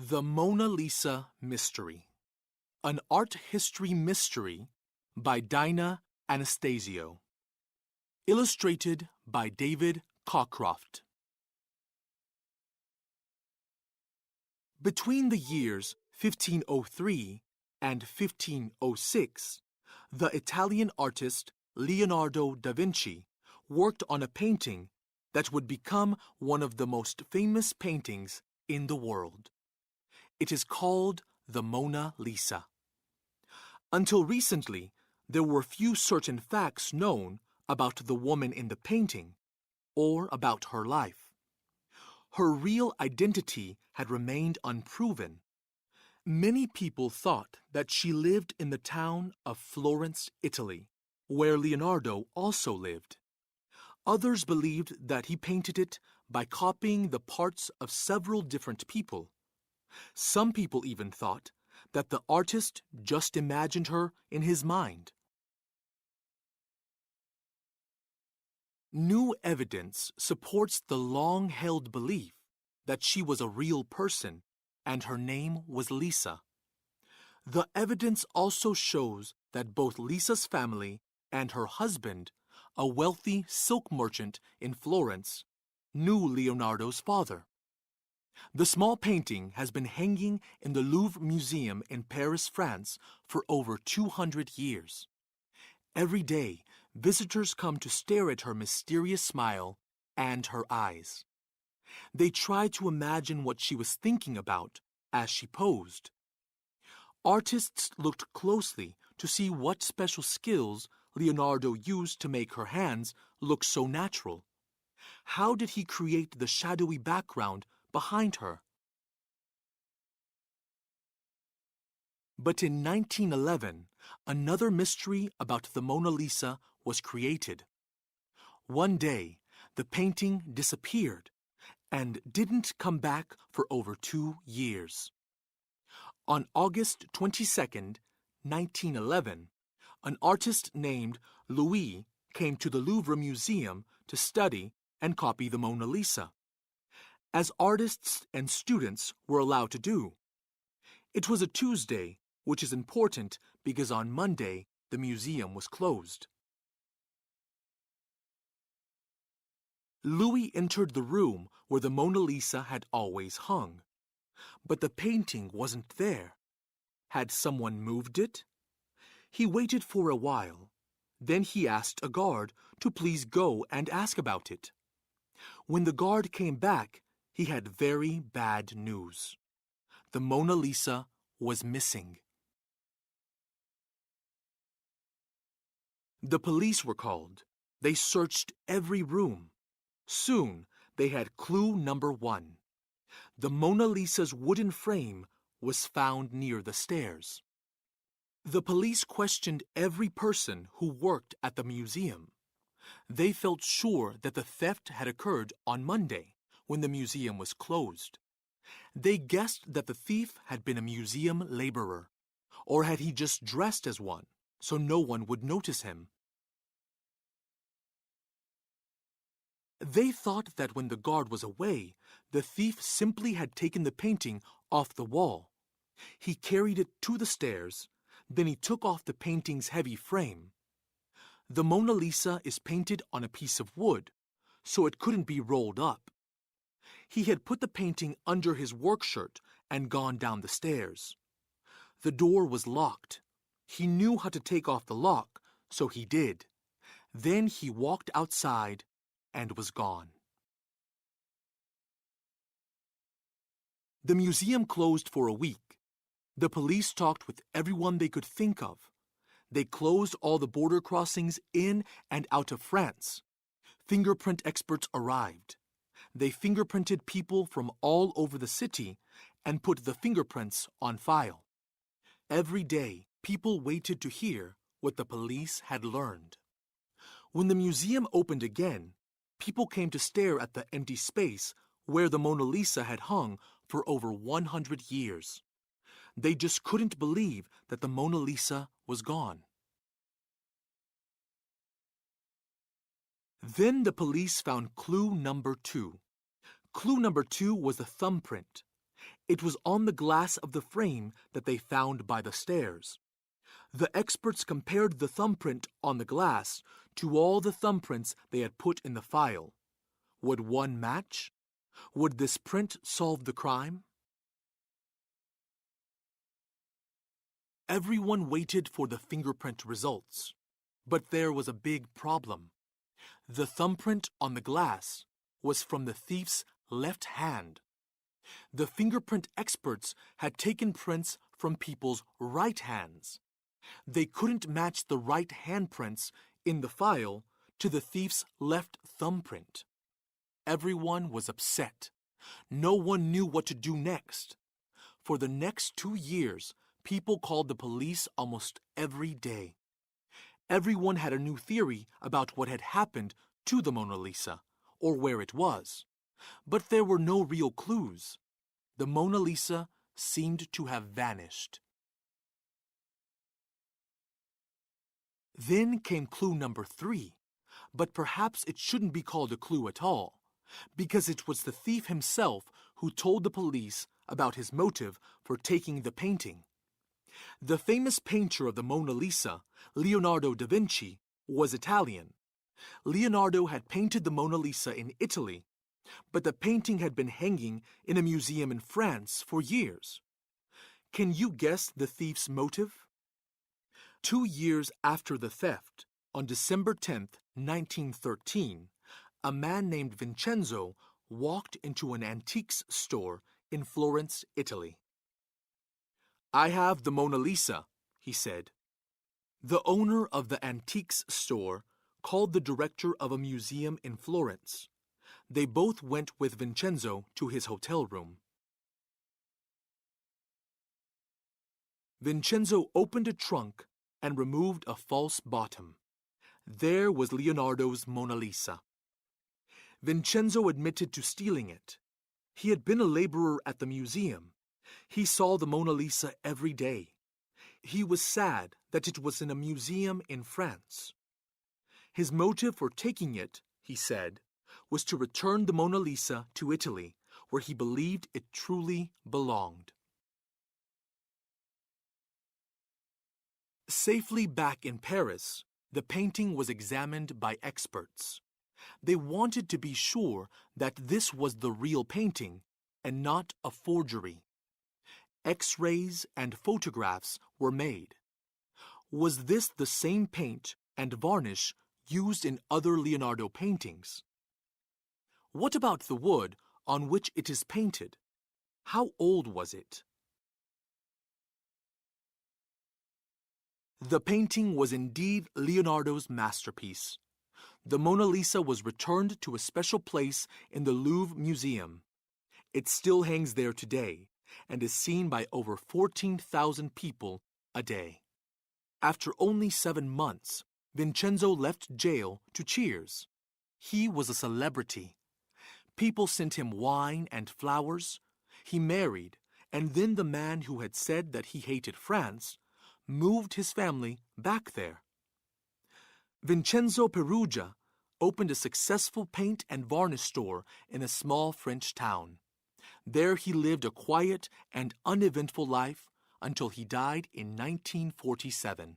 The Mona Lisa Mystery, an art history mystery by Dinah Anastasio. Illustrated by David Cockcroft. Between the years 1503 and 1506, the Italian artist Leonardo da Vinci worked on a painting that would become one of the most famous paintings in the world. It is called the Mona Lisa. Until recently, there were few certain facts known about the woman in the painting or about her life. Her real identity had remained unproven. Many people thought that she lived in the town of Florence, Italy, where Leonardo also lived. Others believed that he painted it by copying the parts of several different people. Some people even thought that the artist just imagined her in his mind. New evidence supports the long-held belief that she was a real person and her name was Lisa. The evidence also shows that both Lisa's family and her husband, a wealthy silk merchant in Florence, knew Leonardo's father. The small painting has been hanging in the Louvre Museum in Paris, France, for over 200 years. Every day, visitors come to stare at her mysterious smile and her eyes. They try to imagine what she was thinking about as she posed. Artists looked closely to see what special skills Leonardo used to make her hands look so natural. How did he create the shadowy background behind her? But in 1911, another mystery about the Mona Lisa was created. One day, the painting disappeared and didn't come back for over 2 years. On August 22, 1911, an artist named Louis came to the Louvre Museum to study and copy the Mona Lisa, as artists and students were allowed to do. It was a Tuesday, which is important because on Monday the museum was closed. Louis entered the room where the Mona Lisa had always hung, but the painting wasn't there. Had someone moved it? He waited for a while. Then he asked a guard to please go and ask about it. When the guard came back, he had very bad news. The Mona Lisa was missing. The police were called. They searched every room. Soon, they had clue number 1. The Mona Lisa's wooden frame was found near the stairs. The police questioned every person who worked at the museum. They felt sure that the theft had occurred on Monday, when the museum was closed. They guessed that the thief had been a museum laborer, or had he just dressed as one, so no one would notice him. They thought that when the guard was away, the thief simply had taken the painting off the wall. He carried it to the stairs, then he took off the painting's heavy frame. The Mona Lisa is painted on a piece of wood, so it couldn't be rolled up. He had put the painting under his work shirt and gone down the stairs. The door was locked. He knew how to take off the lock, so he did. Then he walked outside and was gone. The museum closed for a week. The police talked with everyone they could think of. They closed all the border crossings in and out of France. Fingerprint experts arrived. They fingerprinted people from all over the city and put the fingerprints on file. Every day, people waited to hear what the police had learned. When the museum opened again, people came to stare at the empty space where the Mona Lisa had hung for over 100 years. They just couldn't believe that the Mona Lisa was gone. Then the police found clue number 2. Clue number 2 was a thumbprint. It was on the glass of the frame that they found by the stairs. The experts compared the thumbprint on the glass to all the thumbprints they had put in the file. Would one match? Would this print solve the crime? Everyone waited for the fingerprint results. But there was a big problem. The thumbprint on the glass was from the thief's left hand. The fingerprint experts had taken prints from people's right hands. They couldn't match the right handprints in the file to the thief's left thumbprint. Everyone was upset. No one knew what to do next. For the next 2 years, people called the police almost every day. Everyone had a new theory about what had happened to the Mona Lisa, or where it was. But there were no real clues. The Mona Lisa seemed to have vanished. Then came clue number 3, but perhaps it shouldn't be called a clue at all, because it was the thief himself who told the police about his motive for taking the painting. The famous painter of the Mona Lisa, Leonardo da Vinci, was Italian. Leonardo had painted the Mona Lisa in Italy, but the painting had been hanging in a museum in France for years. Can you guess the thief's motive? 2 years after the theft, on December 10th, 1913, a man named Vincenzo walked into an antiques store in Florence, Italy. "I have the Mona Lisa," he said. The owner of the antiques store called the director of a museum in Florence. They both went with Vincenzo to his hotel room. Vincenzo opened a trunk and removed a false bottom. There was Leonardo's Mona Lisa. Vincenzo admitted to stealing it. He had been a laborer at the museum. He saw the Mona Lisa every day. He was sad that it was in a museum in France. His motive for taking it, he said, was to return the Mona Lisa to Italy, where he believed it truly belonged. Safely back in Paris, the painting was examined by experts. They wanted to be sure that this was the real painting and not a forgery. X-rays and photographs were made. Was this the same paint and varnish used in other Leonardo paintings? What about the wood on which it is painted? How old was it? The painting was indeed Leonardo's masterpiece. The Mona Lisa was returned to a special place in the Louvre Museum. It still hangs there today and is seen by over 14,000 people a day. After only 7 months, Vincenzo left jail to Cheers. He was a celebrity. People sent him wine and flowers. He married, and then the man who had said that he hated France moved his family back there. Vincenzo Perugia opened a successful paint and varnish store in a small French town. There he lived a quiet and uneventful life until he died in 1947.